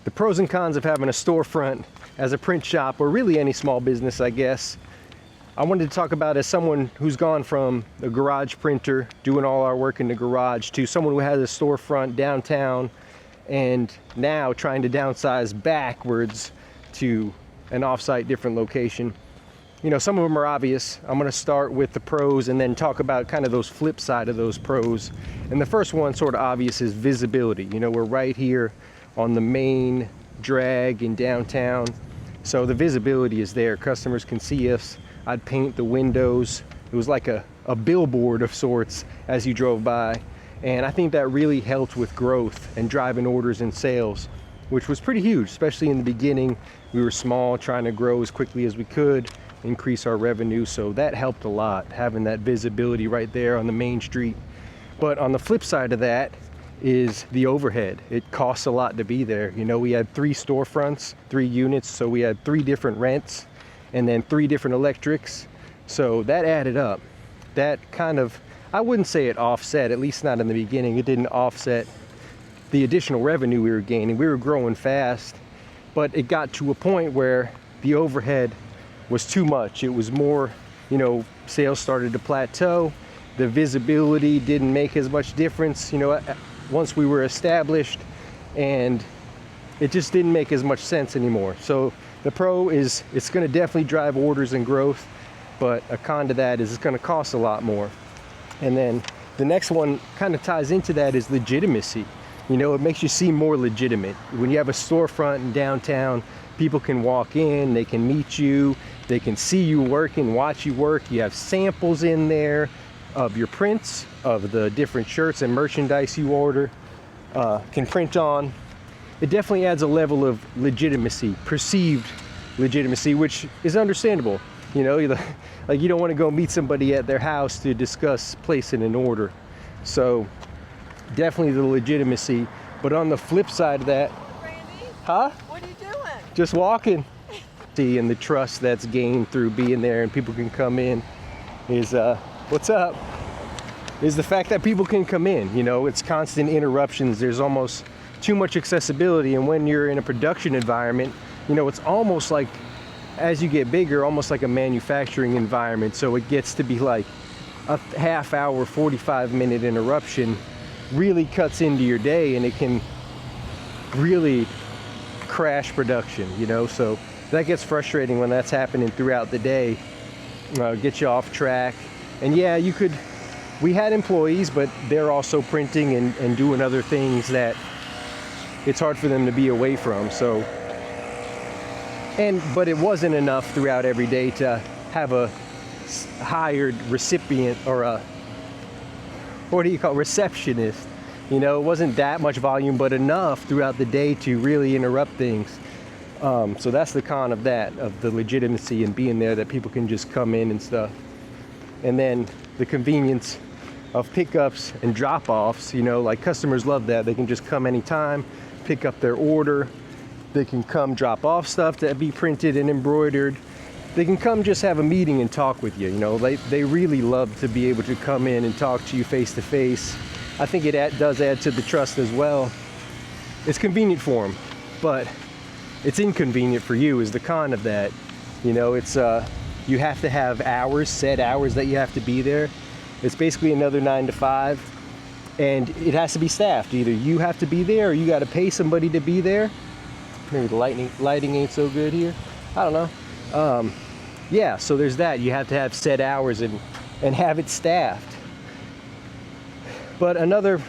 The pros and cons of having a storefront as a print shop, or really any small business, I guess. I wanted to talk about as someone who's gone from a garage printer, doing all our work in the garage, to someone who has a storefront downtown and now trying to downsize backwards to an off-site different location. You know, some of them are obvious. I'm going to start with the pros and then talk about kind of those flip side of those pros. And the first one, sort of obvious, is visibility. You know, we're right here on the main drag in downtown, so the visibility is there. Customers can see us. I'd paint the windows. It was like a billboard of sorts as you drove by, and I think that really helped with growth and driving orders and sales, which was pretty huge, especially in the beginning. We were small, trying to grow as quickly as we could, increase our revenue, so that helped a lot, having that visibility right there on the main street. But on the flip side of that is the overhead. It costs a lot to be there. You know, we had 3 storefronts, 3 units, so we had 3 different rents and then 3 different electrics, so that added up. That kind of, I wouldn't say it offset, at least not in the beginning. It didn't offset the additional revenue we were gaining. We were growing fast, but it got to a point where the overhead was too much. It was more, you know, sales started to plateau. The visibility didn't make as much difference, you know, once we were established, and it just didn't make as much sense anymore. So the pro is it's going to definitely drive orders and growth, but a con to that is it's going to cost a lot more. And then the next one kind of ties into that is legitimacy. You know, it makes you seem more legitimate. When you have a storefront in downtown, people can walk in, they can meet you, they can see you working, watch you work. You have samples in there of your prints, of the different shirts and merchandise you order, can print on. It definitely adds a level of legitimacy, perceived legitimacy, which is understandable. You know, like you don't want to go meet somebody at their house to discuss placing an order. So definitely the legitimacy. But on the flip side of that, Randy? Huh? What are you doing? Just walking. And the trust that's gained through being there and people can come in is, what's up? Is the fact that people can come in. You know, it's constant interruptions. There's almost too much accessibility. And when you're in a production environment, you know, it's almost like, as you get bigger, almost like a manufacturing environment. So it gets to be like a half hour, 45-minute interruption really cuts into your day, and it can really crash production, you know. So that gets frustrating when that's happening throughout the day. Get you off track. And yeah, we had employees, but they're also printing and doing other things that it's hard for them to be away from. So, but it wasn't enough throughout every day to have a hired recipient or a, what do you call it, receptionist. You know, it wasn't that much volume, but enough throughout the day to really interrupt things. So that's the con of that, of the legitimacy and being there, that people can just come in and stuff. And then the convenience of pickups and drop-offs, you know, like customers love that. They can just come anytime, pick up their order. They can come drop off stuff to be printed and embroidered. They can come just have a meeting and talk with you. You know, they really love to be able to come in and talk to you face to face. I think it does add to the trust as well. It's convenient for them, but it's inconvenient for you is the con of that. You know, it's you have to have hours, set hours that you have to be there. It's basically another 9 to 5, and it has to be staffed. Either you have to be there or you got to pay somebody to be there. Maybe the lighting ain't so good here. I don't know. Yeah, so there's that. You have to have set hours and have it staffed. But another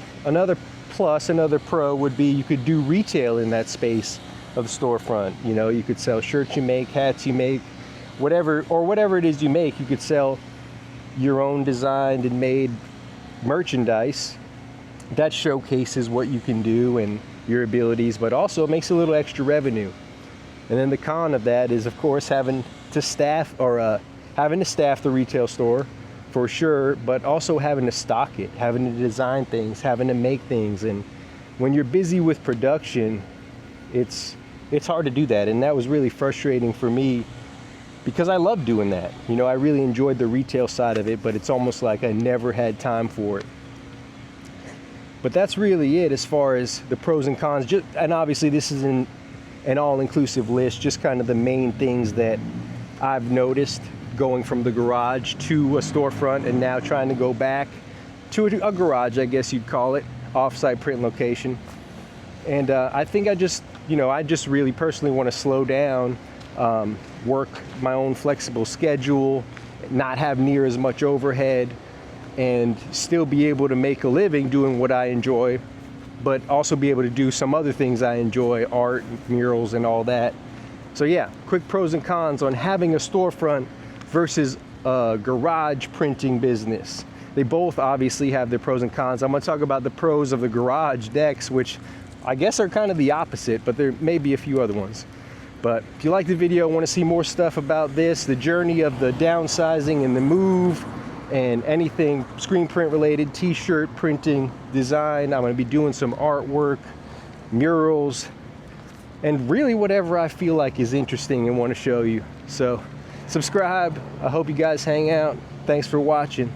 plus, another pro would be you could do retail in that space of the storefront. You know, you could sell shirts you make, hats you make, whatever it is you make. You could sell your own designed and made merchandise that showcases what you can do and your abilities, but also makes a little extra revenue. And then the con of that is, of course, having to staff the retail store for sure, but also having to stock it, having to design things, having to make things. And when you're busy with production, it's hard to do that. And that was really frustrating for me because I love doing that. You know, I really enjoyed the retail side of it, but it's almost like I never had time for it. But that's really it as far as the pros and cons. And obviously this is in an all-inclusive list, just kind of the main things that I've noticed going from the garage to a storefront, and now trying to go back to a garage, I guess you'd call it, off-site print location. And I think I just really personally want to slow down, work my own flexible schedule, not have near as much overhead, and still be able to make a living doing what I enjoy, but also be able to do some other things I enjoy, art, murals, and all that. So yeah, quick pros and cons on having a storefront versus a garage printing business. They both obviously have their pros and cons. I'm gonna talk about the pros of the garage next, which I guess are kind of the opposite, but there may be a few other ones. But if you like the video, want to see more stuff about this, the journey of the downsizing and the move, and anything screen print related, t-shirt printing, design, I'm going to be doing some artwork, murals, and really whatever I feel like is interesting and want to show you. So subscribe. I hope you guys hang out. Thanks for watching.